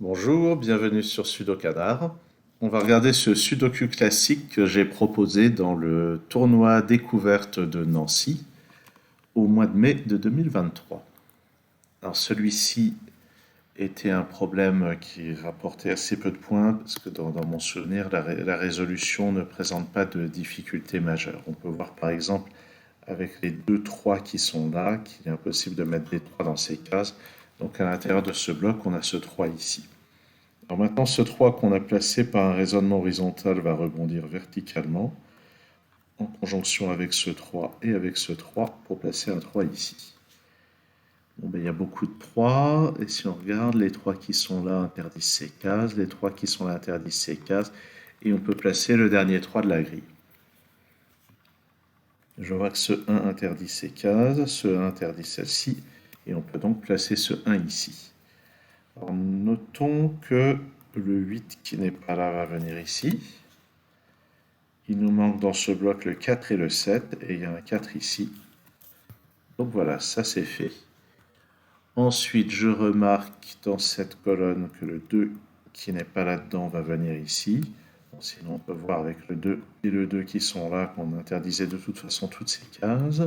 Bonjour, bienvenue sur Sudokanar. On va regarder ce sudoku classique que j'ai proposé dans le tournoi découverte de Nancy au mois de mai de 2023. Alors celui-ci était un problème qui rapportait assez peu de points parce que dans mon souvenir, la résolution ne présente pas de difficulté majeure. On peut voir par exemple avec les deux 3 qui sont là qu'il est impossible de mettre des 3 dans ces cases. Donc à l'intérieur de ce bloc, on a ce 3 ici. Alors maintenant, ce 3 qu'on a placé par un raisonnement horizontal va rebondir verticalement en conjonction avec ce 3 et avec ce 3 pour placer un 3 ici. Bon, ben, il y a beaucoup de 3 et si on regarde, les 3 qui sont là interdisent ces cases, les 3 qui sont là interdisent ces cases et on peut placer le dernier 3 de la grille. Je vois que ce 1 interdit ces cases, ce 1 interdit celle-ci et on peut donc placer ce 1 ici. Alors, notons que le 8 qui n'est pas là va venir ici. Il nous manque dans ce bloc le 4 et le 7, et il y a un 4 ici. Donc voilà, ça c'est fait. Ensuite, je remarque dans cette colonne que le 2 qui n'est pas là-dedans va venir ici. Bon, sinon, on peut voir avec le 2 et le 2 qui sont là qu'on interdisait de toute façon toutes ces cases.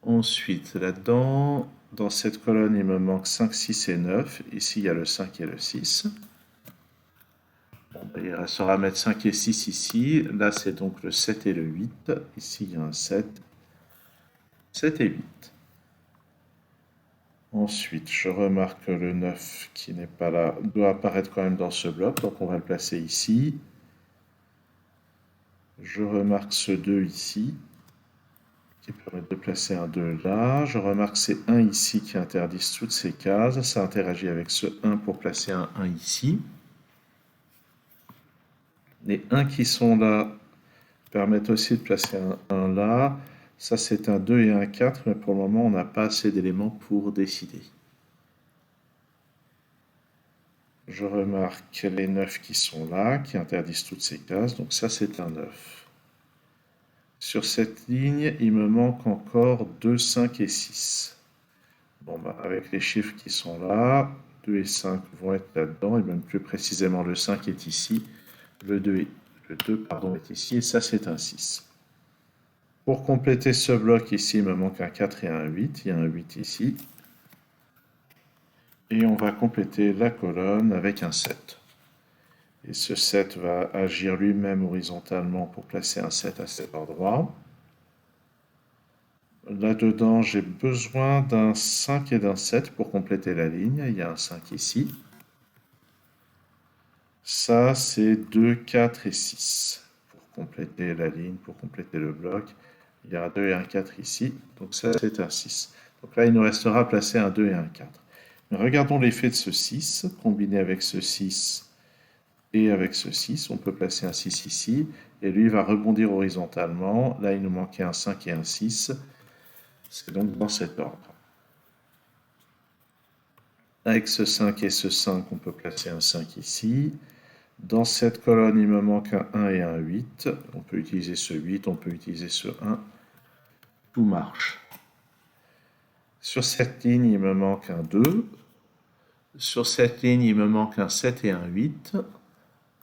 Ensuite, là-dedans, dans cette colonne, il me manque 5, 6 et 9. Ici, il y a le 5 et le 6. Bon, ben, il restera à mettre 5 et 6 ici. Là, c'est donc le 7 et le 8. Ici, il y a un 7. 7 et 8. Ensuite, je remarque que le 9 qui n'est pas là doit apparaître quand même dans ce bloc. Donc, on va le placer ici. Je remarque ce 2 ici, qui permet de placer un 2 là. Je remarque ces 1 ici qui interdisent toutes ces cases. Ça interagit avec ce 1 pour placer un 1 ici. Les 1 qui sont là permettent aussi de placer un 1 là. Ça, c'est un 2 et un 4, mais pour le moment, on n'a pas assez d'éléments pour décider. Je remarque les 9 qui sont là, qui interdisent toutes ces cases, donc ça, c'est un 9. Sur cette ligne, il me manque encore 2, 5 et 6. Bon, bah, avec les chiffres qui sont là, 2 et 5 vont être là-dedans, et même plus précisément, le 5 est ici, le 2 est ici, et ça, c'est un 6. Pour compléter ce bloc ici, il me manque un 4 et un 8. Il y a un 8 ici. Et on va compléter la colonne avec un 7. Et ce 7 va agir lui-même horizontalement pour placer un 7 à cet endroit. Là-dedans, j'ai besoin d'un 5 et d'un 7 pour compléter la ligne. Il y a un 5 ici. Ça, c'est 2, 4 et 6 pour compléter la ligne, pour compléter le bloc. Il y a un 2 et un 4 ici, donc ça c'est un 6. Donc là, il nous restera à placer un 2 et un 4. Mais regardons l'effet de ce 6, combiné avec ce 6 et avec ce 6. On peut placer un 6 ici, et lui va rebondir horizontalement. Là, il nous manquait un 5 et un 6. C'est donc dans cet ordre. Avec ce 5 et ce 5, on peut placer un 5 ici. Dans cette colonne, il me manque un 1 et un 8. On peut utiliser ce 8, on peut utiliser ce 1. Tout marche. Sur cette ligne, il me manque un 2. Sur cette ligne, il me manque un 7 et un 8.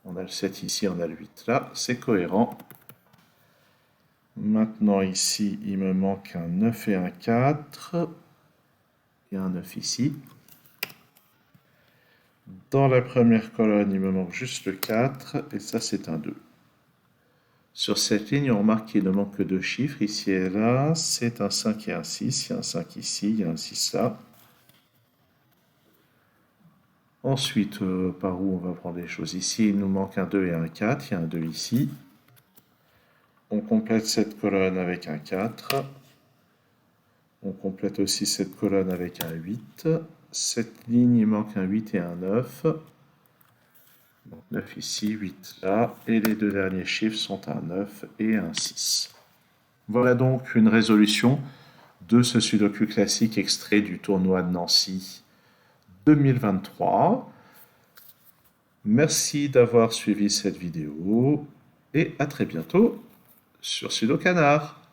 On a le 7 ici, on a le 8 là. C'est cohérent. Maintenant, ici, il me manque un 9 et un 4. Il y a un 9 ici. Dans la première colonne, il me manque juste le 4. Et ça, c'est un 2. Sur cette ligne, on remarque qu'il ne manque que deux chiffres, ici et là. C'est un 5 et un 6. Il y a un 5 ici, il y a un 6 là. Ensuite, par où on va prendre les choses? Ici, il nous manque un 2 et un 4. Il y a un 2 ici. On complète cette colonne avec un 4. On complète aussi cette colonne avec un 8. Cette ligne, il manque un 8 et un 9. Donc 9 ici, 8 là. Et les deux derniers chiffres sont un 9 et un 6. Voilà donc une résolution de ce sudoku classique extrait du tournoi de Nancy 2023. Merci d'avoir suivi cette vidéo et à très bientôt sur Sudokanar.